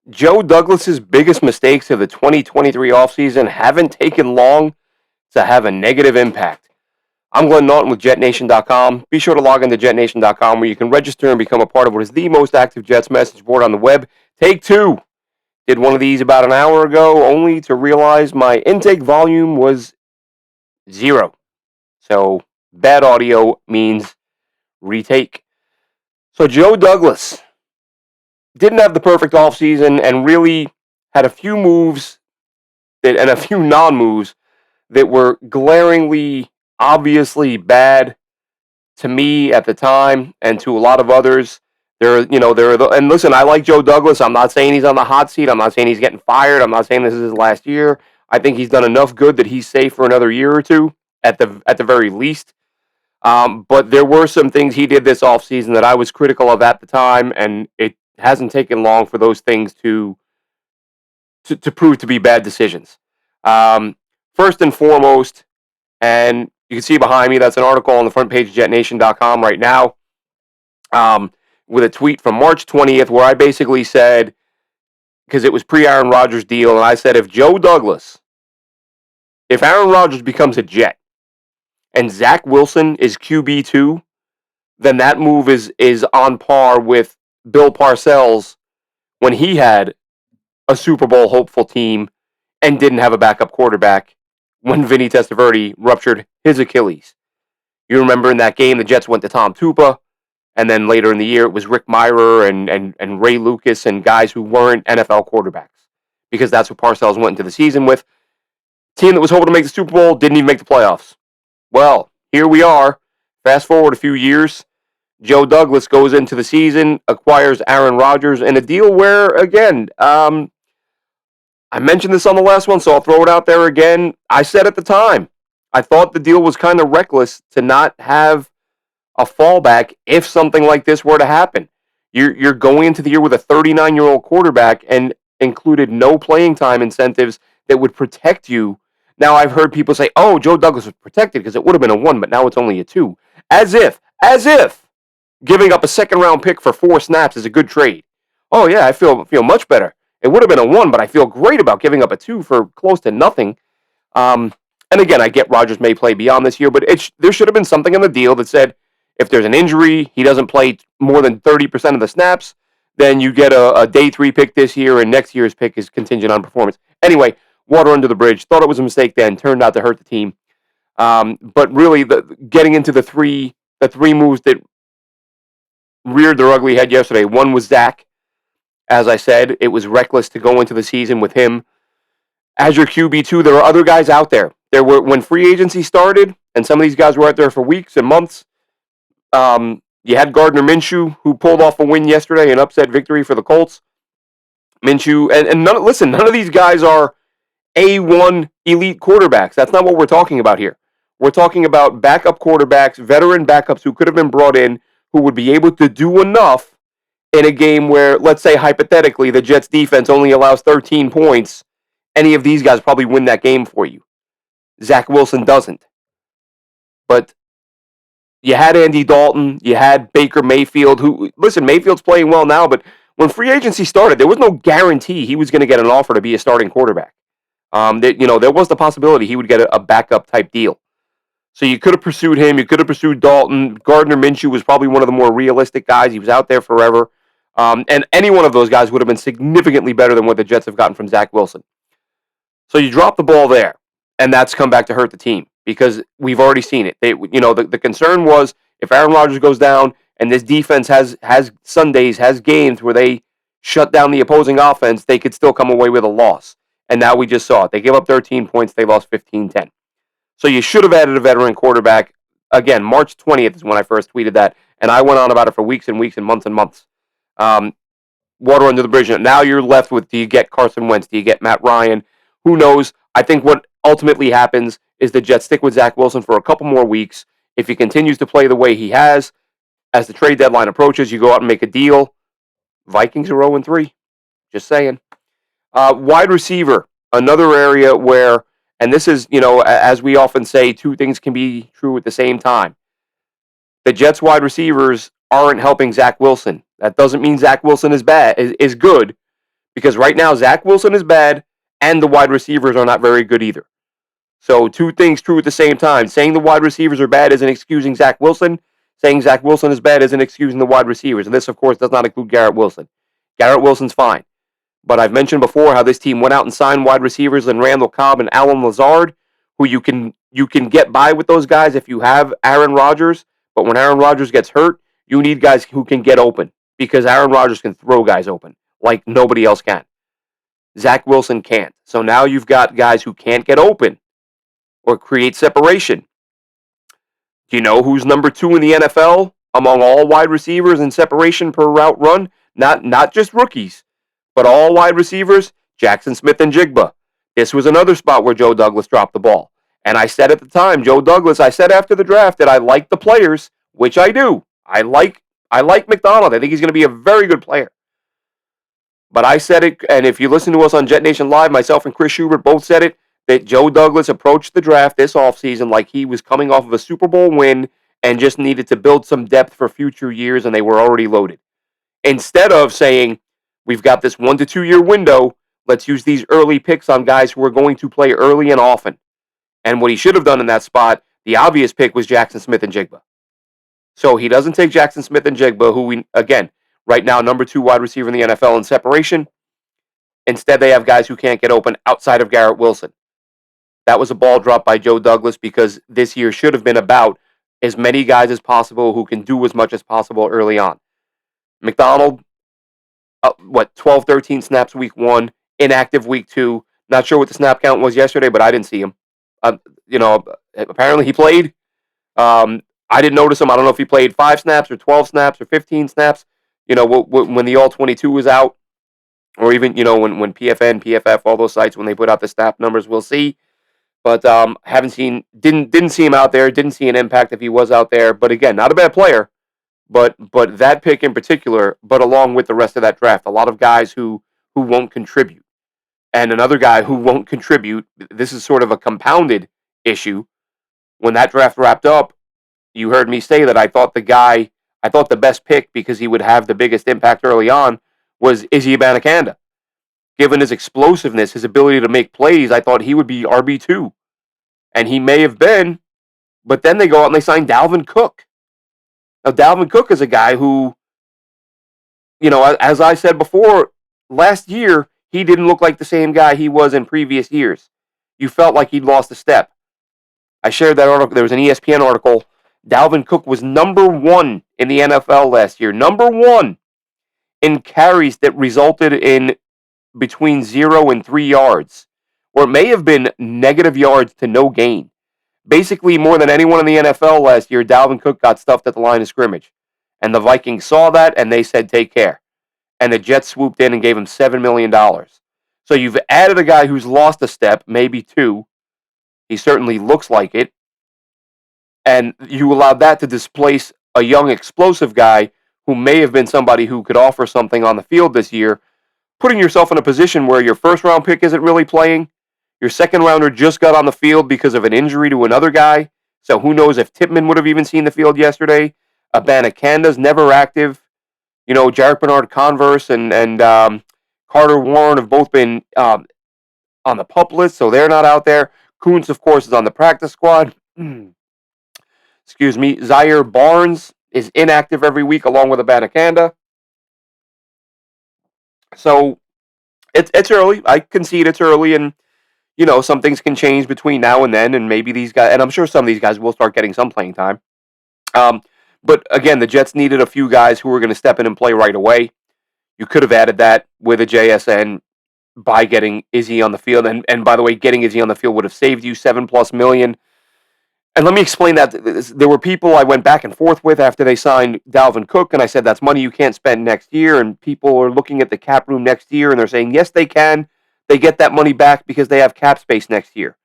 Joe Douglas's biggest mistakes of the 2023 offseason haven't taken long to have a negative impact. I'm Glenn Naughton with JetNation.com. Be sure to log into JetNation.com where you can register and become a part of what is the most active Jets message board on the web. Take two. Did one of these about an hour ago, only to realize my intake volume was 0. So bad audio means retake. So Joe Douglas didn't have the perfect offseason and really had a few moves and a few non-moves that were glaringly, obviously bad to me at the time and to a lot of others. And listen, I like Joe Douglas. I'm not saying he's on the hot seat. I'm not saying he's getting fired. I'm not saying this is his last year. I think he's done enough good that he's safe for another year or two at the very least. But there were some things he did this offseason that I was critical of at the time, and it hasn't taken long for those things to prove to be bad decisions. First and foremost, and you can see behind me, that's an article on the front page of JetNation.com right now, with a tweet from March 20th where I basically said, because it was pre-Aaron Rodgers deal, and I said if Aaron Rodgers becomes a Jet and Zach Wilson is QB2, then that move is on par with Bill Parcells when he had a Super Bowl hopeful team and didn't have a backup quarterback when Vinny Testaverde ruptured his Achilles. You remember in that game, the Jets went to Tom Tupa, and then later in the year, it was Rick Mirer and Ray Lucas and guys who weren't NFL quarterbacks, because that's what Parcells went into the season with. Team that was hoping to make the Super Bowl didn't even make the playoffs. Well, here we are. Fast forward a few years. Joe Douglas goes into the season, acquires Aaron Rodgers in a deal where, again, I mentioned this on the last one, so I'll throw it out there again. I said at the time, I thought the deal was kind of reckless to not have a fallback if something like this were to happen. You're going into the year with a 39-year-old quarterback and included no playing time incentives that would protect you. Now, I've heard people say, oh, Joe Douglas was protected because it would have been a 1, but now it's only a 2. As if giving up a second-round pick for 4 snaps is a good trade. Oh, yeah, I feel much better. It would have been a 1, but I feel great about giving up a 2 for close to nothing. And again, I get Rodgers may play beyond this year, but there should have been something in the deal that said if there's an injury, he doesn't play more than 30% of the snaps, then you get a day 3 pick this year, and next year's pick is contingent on performance. Anyway, water under the bridge. Thought it was a mistake then. Turned out to hurt the team. But really, getting into the three moves that reared their ugly head yesterday. One was Zach. As I said, it was reckless to go into the season with him as your QB2. There are other guys out there. When free agency started, and some of these guys were out there for weeks and months. You had Gardner Minshew, who pulled off a win yesterday, an upset victory for the Colts. Minshew, and none of these guys are A1 elite quarterbacks. That's not what we're talking about here. We're talking about backup quarterbacks, veteran backups who could have been brought in, who would be able to do enough in a game where, let's say hypothetically, the Jets defense only allows 13 points. Any of these guys probably win that game for you. Zach Wilson doesn't. But you had Andy Dalton, you had Baker Mayfield, who, listen, Mayfield's playing well now, but when free agency started, there was no guarantee he was going to get an offer to be a starting quarterback. There was the possibility he would get a backup type deal. So you could have pursued him. You could have pursued Dalton. Gardner Minshew was probably one of the more realistic guys. He was out there forever. And any one of those guys would have been significantly better than what the Jets have gotten from Zach Wilson. So you drop the ball there, and that's come back to hurt the team because we've already seen it. The concern was if Aaron Rodgers goes down and this defense has Sundays, has games where they shut down the opposing offense, they could still come away with a loss. And now we just saw it. They gave up 13 points. They lost 15-10. So you should have added a veteran quarterback. Again, March 20th is when I first tweeted that, and I went on about it for weeks and weeks and months and months. Water under the bridge. Now you're left with, do you get Carson Wentz? Do you get Matt Ryan? Who knows? I think what ultimately happens is the Jets stick with Zach Wilson for a couple more weeks. If he continues to play the way he has, as the trade deadline approaches, you go out and make a deal. Vikings are 0-3. Just saying. Wide receiver, another area where, and this is, as we often say, two things can be true at the same time. The Jets wide receivers aren't helping Zach Wilson. That doesn't mean Zach Wilson is good, Because right now, Zach Wilson is bad, and the wide receivers are not very good either. So two things true at the same time. Saying the wide receivers are bad isn't excusing Zach Wilson. Saying Zach Wilson is bad isn't excusing the wide receivers. And this, of course, does not include Garrett Wilson. Garrett Wilson's fine. But I've mentioned before how this team went out and signed wide receivers in Randall Cobb and Alan Lazard, who you can get by with those guys if you have Aaron Rodgers. But when Aaron Rodgers gets hurt, you need guys who can get open because Aaron Rodgers can throw guys open like nobody else can. Zach Wilson can't. So now you've got guys who can't get open or create separation. Do you know who's number 2 in the NFL among all wide receivers in separation per route run? Not just rookies, but all wide receivers, Jackson Smith-Njigba. This was another spot where Joe Douglas dropped the ball. And I said at the time, I said after the draft that I like the players, which I do. I like McDonald. I think he's going to be a very good player. But I said it, and if you listen to us on Jet Nation Live, myself and Chris Schubert both said it, that Joe Douglas approached the draft this offseason like he was coming off of a Super Bowl win and just needed to build some depth for future years, and they were already loaded. Instead of saying, we've got this 1 to 2 year window, let's use these early picks on guys who are going to play early and often. And what he should have done in that spot, the obvious pick was Jackson Smith-Njigba. So he doesn't take Jackson Smith-Njigba, who again, right now, number 2 wide receiver in the NFL in separation. Instead, they have guys who can't get open outside of Garrett Wilson. That was a ball drop by Joe Douglas because this year should have been about as many guys as possible who can do as much as possible early on. McDonald, 12, 13 snaps week 1, inactive week 2. Not sure what the snap count was yesterday, but I didn't see him. Apparently he played. I didn't notice him. I don't know if he played 5 snaps or 12 snaps or 15 snaps. When the All-22 was out, or even, when PFN, PFF, all those sites, when they put out the snap numbers, we'll see. But didn't see him out there, didn't see an impact if he was out there. But again, not a bad player. But that pick in particular, but along with the rest of that draft, a lot of guys who won't contribute. And another guy who won't contribute, this is sort of a compounded issue. When that draft wrapped up, you heard me say that I thought the best pick, because he would have the biggest impact early on, was Izzy Abanikanda. Given his explosiveness, his ability to make plays, I thought he would be RB2. And he may have been, but then they go out and they sign Dalvin Cook. Now, Dalvin Cook is a guy who, as I said before, last year, he didn't look like the same guy he was in previous years. You felt like he'd lost a step. I shared that article. There was an ESPN article. Dalvin Cook was number 1 in the NFL last year. Number 1 in carries that resulted in between 0 and 3 yards. Or it may have been negative yards to no gain. Basically, more than anyone in the NFL last year, Dalvin Cook got stuffed at the line of scrimmage. And the Vikings saw that, and they said, take care. And the Jets swooped in and gave him $7 million. So you've added a guy who's lost a step, maybe 2. He certainly looks like it. And you allowed that to displace a young, explosive guy who may have been somebody who could offer something on the field this year, putting yourself in a position where your first-round pick isn't really playing. Your second rounder just got on the field because of an injury to another guy. So who knows if Tippmann would have even seen the field yesterday. Abanikanda's never active. Jarek Bernard-Converse and Carter Warren have both been on the PUP list, so they're not out there. Kuntz, of course, is on the practice squad. Excuse me. Zaire Barnes is inactive every week along with Abanikanda. So it's early. I concede it's early, and some things can change between now and then, and maybe these guys, and I'm sure some of these guys will start getting some playing time. But again, the Jets needed a few guys who were going to step in and play right away. You could have added that with a JSN by getting Izzy on the field. And by the way, getting Izzy on the field would have saved you $7+ million. And let me explain that. There were people I went back and forth with after they signed Dalvin Cook, and I said, that's money you can't spend next year. And people are looking at the cap room next year, and they're saying, yes, they can. They get that money back because they have cap space next year.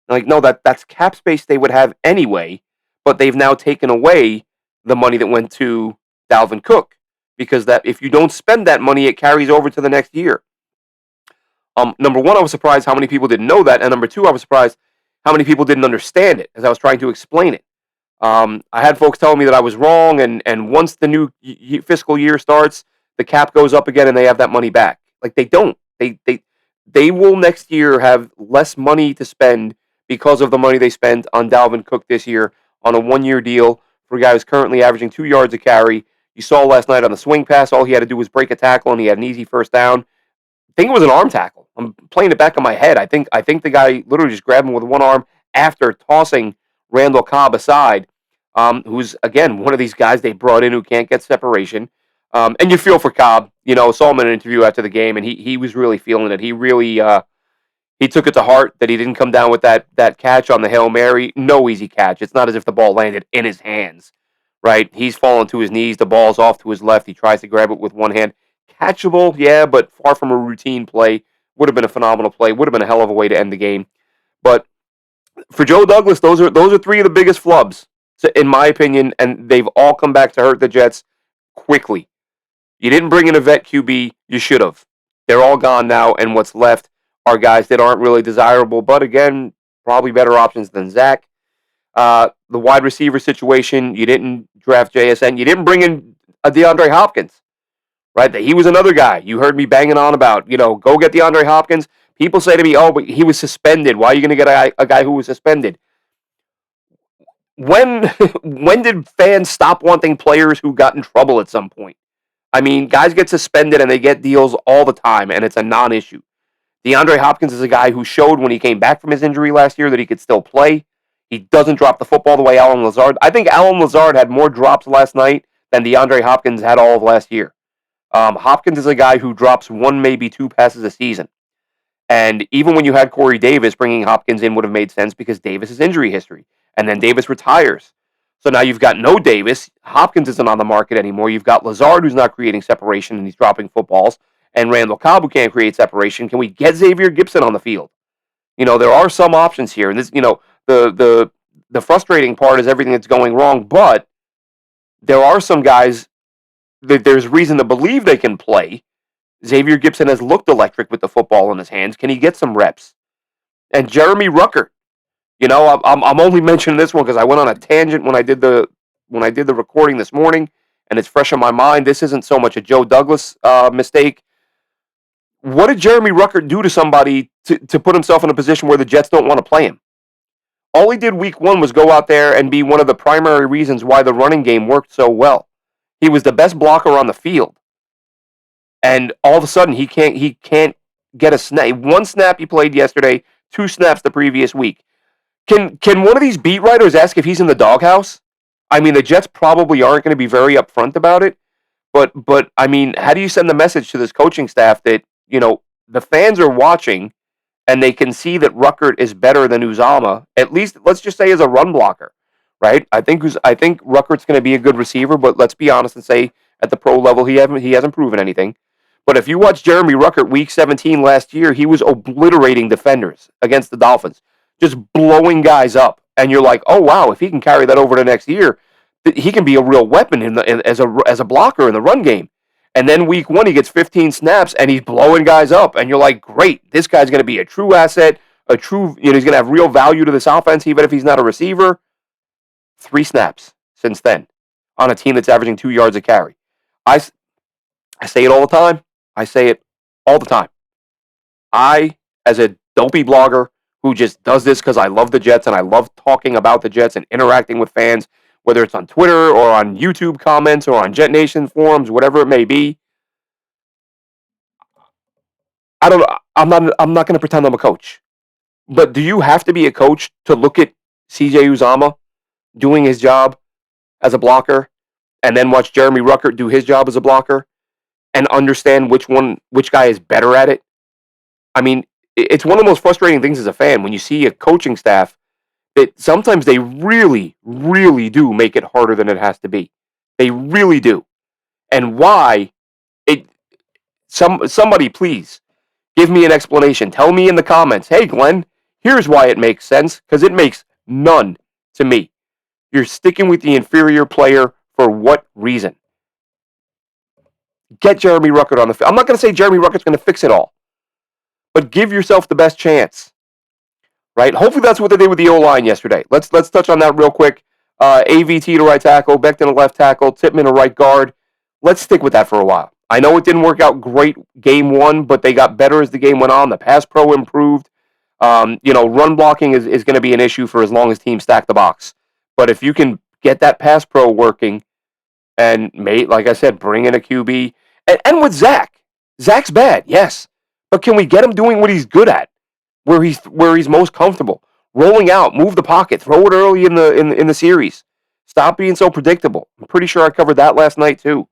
I'm like, no, that's cap space they would have anyway, but they've now taken away the money that went to Dalvin Cook, because that if you don't spend that money, it carries over to the next year. Number one, I was surprised how many people didn't know that, and number two, I was surprised how many people didn't understand it as I was trying to explain it. I had folks telling me that I was wrong, and once the new fiscal year starts, the cap goes up again and they have that money back. Like, they don't. They will next year have less money to spend because of the money they spent on Dalvin Cook this year on a 1-year deal for a guy who's currently averaging 2 yards a carry. You saw last night on the swing pass, all he had to do was break a tackle and he had an easy first down. I think it was an arm tackle. I'm playing it back in my head. I think the guy literally just grabbed him with one arm after tossing Randall Cobb aside, who's again one of these guys they brought in who can't get separation. And you feel for Cobb. Saw him in an interview after the game, and he was really feeling it. He really he took it to heart that he didn't come down with that catch on the Hail Mary. No easy catch. It's not as if the ball landed in his hands, right? He's fallen to his knees. The ball's off to his left. He tries to grab it with one hand. Catchable, yeah, but far from a routine play. Would have been a phenomenal play. Would have been a hell of a way to end the game. But for Joe Douglas, those are three of the biggest flubs, in my opinion, and they've all come back to hurt the Jets quickly. You didn't bring in a vet QB. You should have. They're all gone now, and what's left are guys that aren't really desirable, but again, probably better options than Zach. The wide receiver situation, you didn't draft JSN. You didn't bring in a DeAndre Hopkins, right? He was another guy you heard me banging on about. Go get DeAndre Hopkins. People say to me, oh, but he was suspended. Why are you going to get a guy who was suspended? When when did fans stop wanting players who got in trouble at some point? I mean, guys get suspended and they get deals all the time, and it's a non-issue. DeAndre Hopkins is a guy who showed when he came back from his injury last year that he could still play. He doesn't drop the football the way Allen Lazard. I think Allen Lazard had more drops last night than DeAndre Hopkins had all of last year. Hopkins is a guy who drops one, maybe two passes a season. And even when you had Corey Davis, bringing Hopkins in would have made sense because Davis is injury history. And then Davis retires. So now you've got no Davis. Hopkins isn't on the market anymore. You've got Lazard, who's not creating separation, and he's dropping footballs. And Randall Cobb, who can't create separation. Can we get Xavier Gipson on the field? There are some options here. And this, the frustrating part is everything that's going wrong. But there are some guys that there's reason to believe they can play. Xavier Gipson has looked electric with the football in his hands. Can he get some reps? And Jeremy Ruckert. I'm only mentioning this one because I went on a tangent when I did the recording this morning, and it's fresh in my mind. This isn't so much a Joe Douglas mistake. What did Jeremy Ruckert do to somebody to put himself in a position where the Jets don't want to play him? All he did week one was go out there and be one of the primary reasons why the running game worked so well. He was the best blocker on the field. And all of a sudden, he can't get a snap. One snap he played yesterday, 2 snaps the previous week. Can one of these beat writers ask if he's in the doghouse? I mean, the Jets probably aren't going to be very upfront about it. But I mean, how do you send the message to this coaching staff that, the fans are watching and they can see that Ruckert is better than Uzama, at least let's just say as a run blocker, right? I think Ruckert's going to be a good receiver, but let's be honest and say at the pro level he hasn't proven anything. But if you watch Jeremy Ruckert week 17 last year, he was obliterating defenders against the Dolphins, just blowing guys up. And you're like, oh wow, if he can carry that over to next year, he can be a real weapon as a blocker in the run game. And then week 1 he gets 15 snaps and he's blowing guys up, and you're like, great, this guy's going to be a true asset, he's going to have real value to this offense even if he's not a receiver. 3 snaps since then on a team that's averaging 2 yards a carry. I say it all the time. I say it all the time. I, as a dopey blogger who just does this because I love the Jets and I love talking about the Jets and interacting with fans, whether it's on Twitter or on YouTube comments or on Jet Nation forums, whatever it may be. I'm not going to pretend I'm a coach. But do you have to be a coach to look at CJ Uzama doing his job as a blocker and then watch Jeremy Ruckert do his job as a blocker and understand which guy is better at it? I mean, it's one of the most frustrating things as a fan when you see a coaching staff that sometimes they really, really do make it harder than it has to be. They really do. And why? Somebody please give me an explanation. Tell me in the comments, hey Glenn, here's why it makes sense, because it makes none to me. You're sticking with the inferior player for what reason? Get Jeremy Ruckert on the field. I'm not going to say Jeremy Ruckert's going to fix it all, but give yourself the best chance, right? Hopefully that's what they did with the O-line yesterday. Let's touch on that real quick. AVT to right tackle, Becton to left tackle, Tippmann to right guard. Let's stick with that for a while. I know it didn't work out great game one, but they got better as the game went on. The pass pro improved. Run blocking is going to be an issue for as long as teams stack the box. But if you can get that pass pro working and, like I said, bring in a QB. And with Zach's bad, yes. But can we get him doing what he's good at, where he's most comfortable? Rolling out, move the pocket, throw it early in the series. Stop being so predictable. I'm pretty sure I covered that last night too.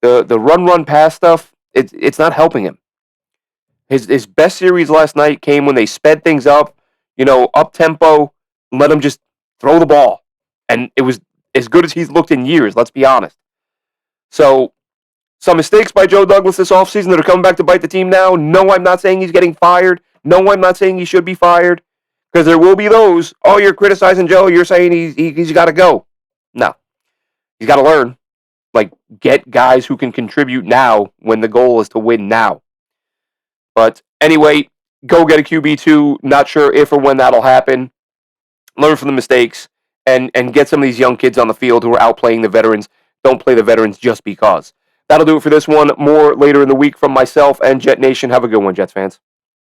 The run pass stuff, it's not helping him. His best series last night came when they sped things up, up tempo, and let him just throw the ball. And it was as good as he's looked in years, let's be honest. So, some mistakes by Joe Douglas this offseason that are coming back to bite the team now. No, I'm not saying he's getting fired. No, I'm not saying he should be fired. Because there will be those, oh, you're criticizing Joe, you're saying he's got to go. No. He's got to learn. Get guys who can contribute now when the goal is to win now. But anyway, go get a QB2. Not sure if or when that'll happen. Learn from the mistakes and get some of these young kids on the field who are outplaying the veterans. Don't play the veterans just because. That'll do it for this one. More later in the week from myself and Jet Nation. Have a good one, Jets fans.